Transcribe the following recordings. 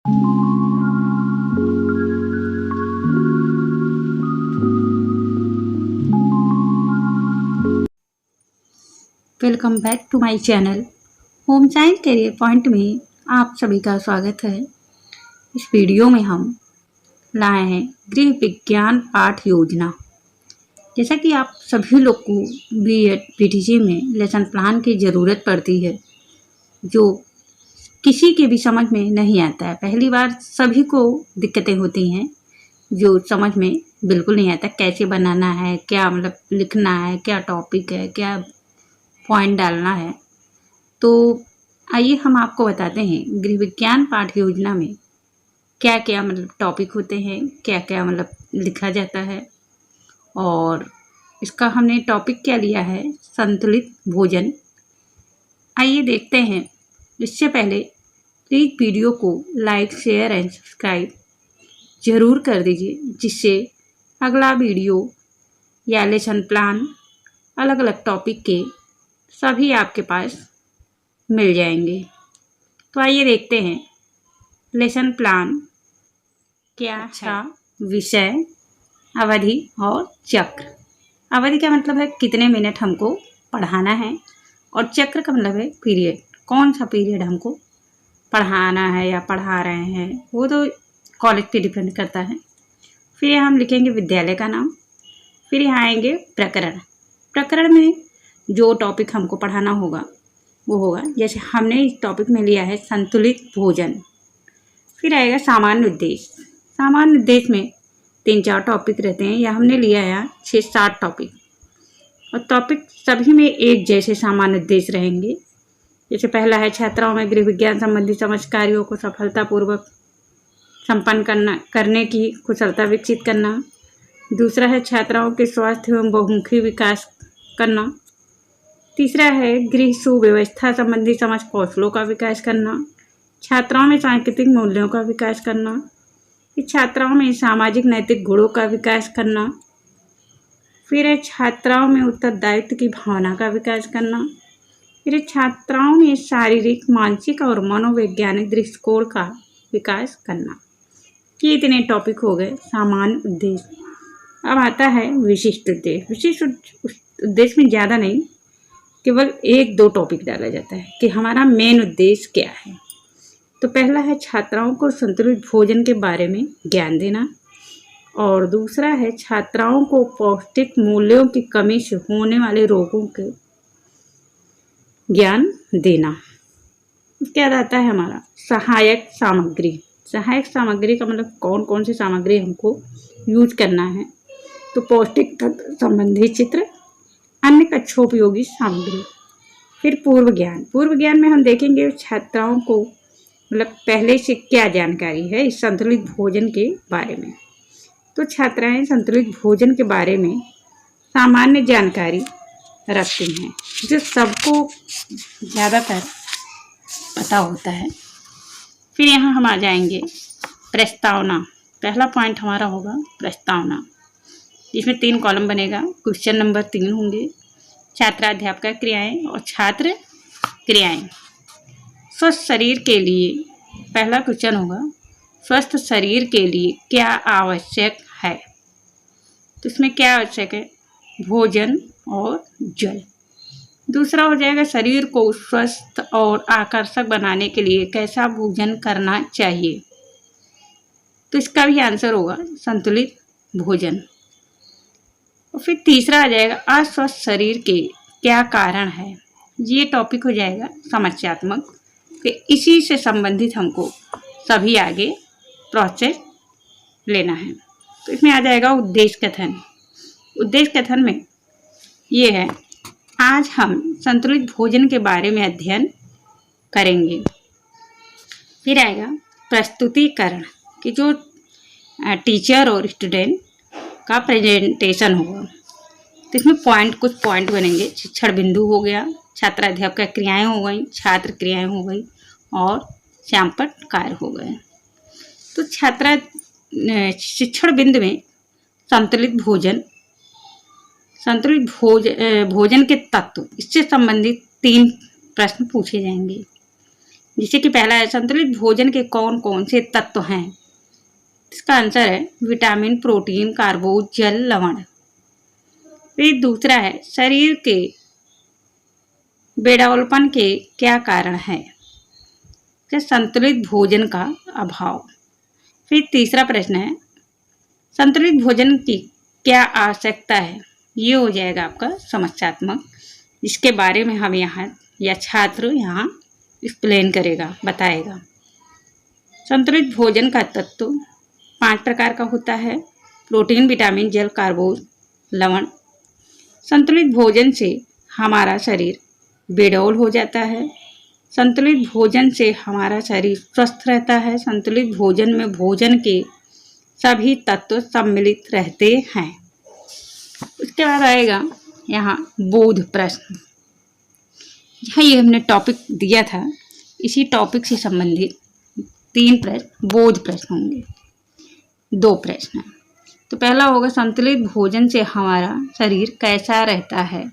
Welcome back to my channel home science career point में आप सभी का स्वागत है। इस वीडियो में हम लाए हैं गृह विज्ञान पाठ योजना। जैसा कि आप सभी लोग को बीएड पीटीसी में लेसन प्लान की ज़रूरत पड़ती है, जो किसी के भी समझ में नहीं आता है। पहली बार सभी को दिक्कतें होती हैं, जो समझ में बिल्कुल नहीं आता कैसे बनाना है, क्या मतलब लिखना है, क्या टॉपिक है, क्या पॉइंट डालना है। तो आइए हम आपको बताते हैं गृह विज्ञान पाठ योजना में क्या क्या मतलब टॉपिक होते हैं, क्या क्या मतलब लिखा जाता है। और इसका हमने टॉपिक क्या लिया है, संतुलित भोजन। आइए देखते हैं। इससे पहले प्लीज़ वीडियो को लाइक, शेयर एंड सब्सक्राइब ज़रूर कर दीजिए, जिससे अगला वीडियो या लेसन प्लान अलग अलग टॉपिक के सभी आपके पास मिल जाएंगे। तो आइए देखते हैं लेसन प्लान क्या था। विषय, अवधि और चक्र। अवधि का मतलब है कितने मिनट हमको पढ़ाना है, और चक्र का मतलब है पीरियड, कौन सा पीरियड हमको पढ़ाना है या पढ़ा रहे हैं, वो तो कॉलेज पे डिपेंड करता है। फिर हम लिखेंगे विद्यालय का नाम। फिर यहाँ आएंगे प्रकरण। प्रकरण में जो टॉपिक हमको पढ़ाना होगा वो होगा, जैसे हमने इस टॉपिक में लिया है संतुलित भोजन। फिर आएगा सामान्य उद्देश्य। सामान्य उद्देश्य में 3-4 टॉपिक रहते हैं, या हमने लिया है 6-7 टॉपिक, और टॉपिक सभी में एक जैसे सामान्य उद्देश्य रहेंगे। जैसे पहला है छात्राओं में गृह विज्ञान संबंधी समझ कार्यों को सफलतापूर्वक संपन्न करने की कुशलता विकसित करना। दूसरा है छात्राओं के स्वास्थ्य एवं बहुमुखी विकास करना। तीसरा है गृह सुव्यवस्था संबंधी समझ कौशलों का विकास करना। छात्राओं में सांस्कृतिक मूल्यों का विकास करना। फिर छात्राओं में सामाजिक नैतिक गुणों का विकास करना। फिर है छात्राओं में उत्तरदायित्व की भावना का विकास करना। फिर छात्राओं में शारीरिक, मानसिक और मनोवैज्ञानिक दृष्टिकोण का विकास करना। ये इतने टॉपिक हो गए सामान्य उद्देश्य। अब आता है विशिष्ट उद्देश्य। विशिष्ट उद्देश्य में ज़्यादा नहीं, केवल 1-2 टॉपिक डाला जाता है कि हमारा मेन उद्देश्य क्या है। तो पहला है छात्राओं को संतुलित भोजन के बारे में ज्ञान देना, और दूसरा है छात्राओं को पौष्टिक मूल्यों की कमी से होने वाले रोगों के ज्ञान देना। उसके बाद आता है हमारा सहायक सामग्री। सहायक सामग्री का मतलब कौन कौन सी सामग्री हमको यूज करना है। तो पौष्टिक तत्व संबंधी चित्र, अन्य कक्षोपयोगी सामग्री। फिर पूर्व ज्ञान। पूर्व ज्ञान में हम देखेंगे छात्राओं को मतलब पहले से क्या जानकारी है इस संतुलित भोजन के बारे में। तो छात्राएं संतुलित भोजन के बारे में सामान्य जानकारी रखती हैं, जो सबको ज़्यादातर पता होता है। फिर यहाँ हम आ जाएंगे प्रस्तावना। पहला पॉइंट हमारा होगा प्रस्तावना, जिसमें 3 कॉलम बनेगा। क्वेश्चन नंबर 3 होंगे छात्राध्यापक क्रियाएं और छात्र क्रियाएं। स्वस्थ शरीर के लिए पहला क्वेश्चन होगा, स्वस्थ शरीर के लिए क्या आवश्यक है। तो इसमें क्या आवश्यक है, भोजन और जल। दूसरा हो जाएगा शरीर को स्वस्थ और आकर्षक बनाने के लिए कैसा भोजन करना चाहिए। तो इसका भी आंसर होगा संतुलित भोजन। और फिर तीसरा आ जाएगा अस्वस्थ शरीर के क्या कारण है। ये टॉपिक हो जाएगा समस्यात्मक, कि इसी से संबंधित हमको सभी आगे प्रोसेस लेना है। तो इसमें आ जाएगा उद्देश्य कथन। उद्देश्य कथन में ये है, आज हम संतुलित भोजन के बारे में अध्ययन करेंगे। फिर आएगा प्रस्तुतिकरण, कि जो टीचर और स्टूडेंट का प्रेजेंटेशन होगा। तो इसमें कुछ पॉइंट बनेंगे। शिक्षण बिंदु हो गया, छात्राध्यापक क्रियाएं हो गई, छात्र क्रियाएं हो गई, और श्यामपट्ट कार्य हो गए। तो शिक्षण बिंदु में संतुलित भोजन के तत्व, इससे संबंधित 3 प्रश्न पूछे जाएंगे। जैसे कि पहला है संतुलित भोजन के कौन कौन से तत्व हैं। इसका आंसर है विटामिन, प्रोटीन, कार्बोज, जल, लवण। फिर दूसरा है शरीर के बेडौलपन के क्या कारण है। संतुलित भोजन का अभाव। फिर तीसरा प्रश्न है संतुलित भोजन की क्या आवश्यकता है। ये हो जाएगा आपका समस्यात्मक, जिसके बारे में हम यहाँ या छात्र यहाँ एक्सप्लेन करेगा, बताएगा। संतुलित भोजन का तत्व 5 प्रकार का होता है। प्रोटीन, विटामिन, जल, कार्बोज, लवण। संतुलित भोजन से हमारा शरीर बेडौल हो जाता है। संतुलित भोजन से हमारा शरीर स्वस्थ रहता है। संतुलित भोजन में भोजन के सभी तत्व सम्मिलित रहते हैं। उसके बाद आएगा यहाँ बोध प्रश्न। यहाँ ये हमने टॉपिक दिया था, इसी टॉपिक से संबंधित 3 प्रश्न बोध प्रश्न होंगे। 2 प्रश्न हैं। तो पहला होगा संतुलित भोजन से हमारा शरीर कैसा रहता है।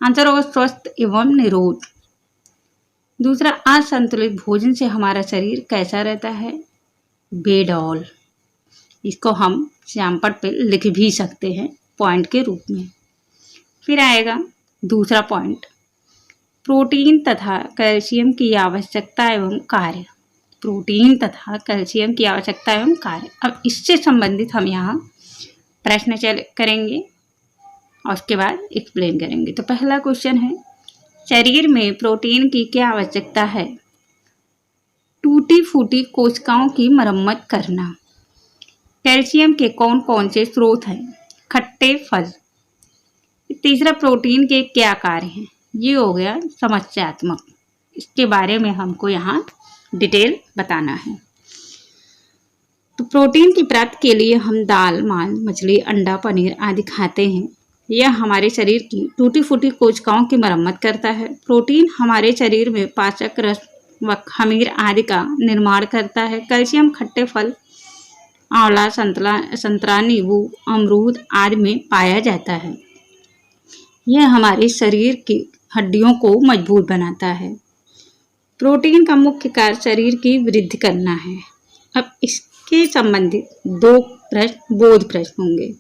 आंसर होगा स्वस्थ एवं निरोग। दूसरा असंतुलित भोजन से हमारा शरीर कैसा रहता है, बेडौल। इसको हम श्यामपट्ट पे लिख भी सकते हैं पॉइंट के रूप में। फिर आएगा दूसरा पॉइंट प्रोटीन तथा कैल्शियम की आवश्यकता एवं कार्य। प्रोटीन तथा कैल्शियम की आवश्यकता एवं कार्य। अब इससे संबंधित हम यहाँ प्रश्न करेंगे और उसके बाद एक्सप्लेन करेंगे। तो पहला क्वेश्चन है शरीर में प्रोटीन की क्या आवश्यकता है। टूटी फूटी कोशिकाओं की मरम्मत करना। कैल्शियम के कौन कौन से स्रोत हैं। खट्टे फल। तीसरा प्रोटीन के क्या कार्य हैं। ये हो गया समस्यात्मक, इसके बारे में हमको यहाँ डिटेल बताना है। तो प्रोटीन की प्राप्ति के लिए हम दाल, मांस, मछली, अंडा, पनीर आदि खाते हैं। यह हमारे शरीर की टूटी फूटी कोशिकाओं की मरम्मत करता है। प्रोटीन हमारे शरीर में पाचक रस व खमीर आदि का निर्माण करता है। कैल्शियम खट्टे फल, आंवला, संतरा, नींबू, अमरूद आदि में पाया जाता है। यह हमारे शरीर की हड्डियों को मजबूत बनाता है। प्रोटीन का मुख्य कार्य शरीर की वृद्धि करना है। अब इसके संबंधित 2 प्रश्न बोध प्रश्न होंगे।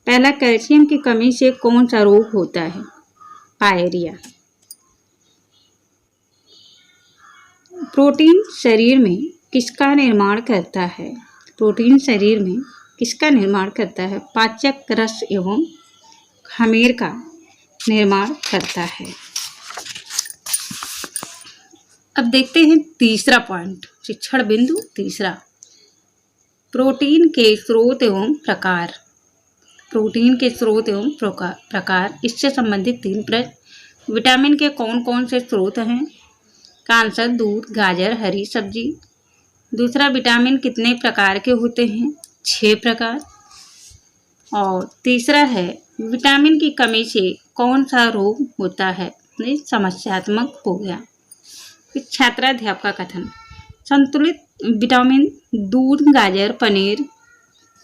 पहला कैल्शियम की कमी से कौन सा रोग होता है। पायरिया। प्रोटीन शरीर में किसका निर्माण करता है। प्रोटीन शरीर में किसका निर्माण करता है। पाचक रस एवं खमीर का निर्माण करता है। अब देखते हैं तीसरा पॉइंट, शिक्षण बिंदु तीसरा, प्रोटीन के स्रोत एवं प्रकार। प्रोटीन के स्रोत एवं प्रकार, इससे संबंधित 3 प्रश्न। विटामिन के कौन कौन से स्रोत हैं। का आंसर दूध, गाजर, हरी सब्जी। दूसरा विटामिन कितने प्रकार के होते हैं। 6 प्रकार। और तीसरा है विटामिन की कमी से कौन सा रोग होता है। ये समस्यात्मक हो गया। फिर छात्राध्यापक का कथन। संतुलित विटामिन दूध, गाजर, पनीर,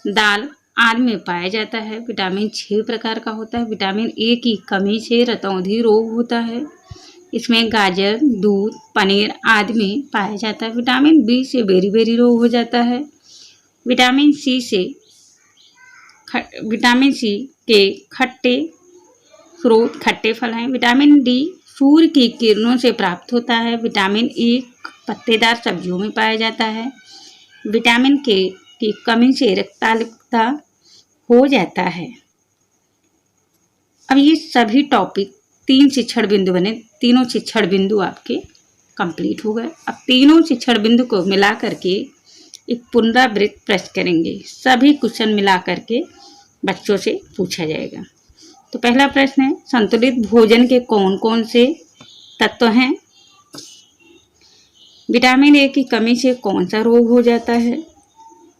दाल आदि में पाया जाता है। विटामिन 6 प्रकार का होता है। विटामिन ए की कमी से रतौंधी रोग होता है। इसमें गाजर, दूध, पनीर आदि में पाया जाता है। विटामिन बी से बेरी रोग हो जाता है। विटामिन सी के खट्टे स्रोत खट्टे फल हैं। विटामिन डी सूर्य की किरणों से प्राप्त होता है। विटामिन ए पत्तेदार सब्जियों में पाया जाता है। विटामिन के की कमी से रक्ताल्पता हो जाता है। अब ये सभी टॉपिक 3 शिक्षण बिंदु बने, तीनों शिक्षण बिंदु आपके कंप्लीट हो गए। अब तीनों शिक्षण बिंदु को मिला करके एक पुनरावृत्त प्रश्न करेंगे। सभी क्वेश्चन मिला करके बच्चों से पूछा जाएगा। तो पहला प्रश्न है संतुलित भोजन के कौन कौन से तत्व हैं। विटामिन ए की कमी से कौन सा रोग हो जाता है।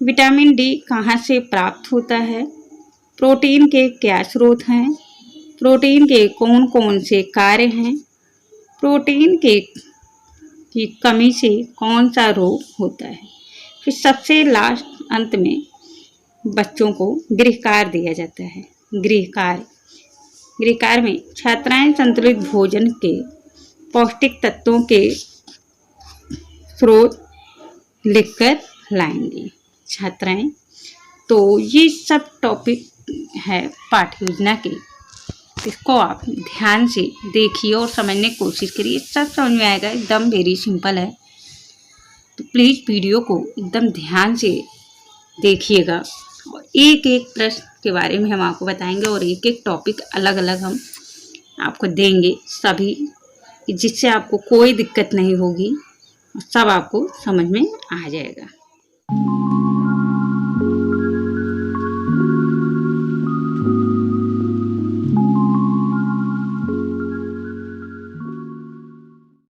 विटामिन डी कहाँ से प्राप्त होता है। प्रोटीन के क्या स्रोत हैं। प्रोटीन के कौन कौन से कार्य हैं। प्रोटीन की कमी से कौन सा रोग होता है। फिर सबसे लास्ट अंत में बच्चों को गृह कार्य दिया जाता है। गृह कार्य में छात्राएं संतुलित भोजन के पौष्टिक तत्वों के स्रोत लिखकर लाएंगे छात्राएं। तो ये सब टॉपिक है पाठ्य योजना के, इसको आप ध्यान से देखिए और समझने की कोशिश करिए, सब समझ में आएगा, एकदम वेरी सिंपल है। तो प्लीज़ वीडियो को एकदम ध्यान से देखिएगा और एक एक प्रश्न के बारे में हम आपको बताएंगे और एक एक टॉपिक अलग अलग हम आपको देंगे सभी, जिससे आपको कोई दिक्कत नहीं होगी, सब आपको समझ में आ जाएगा।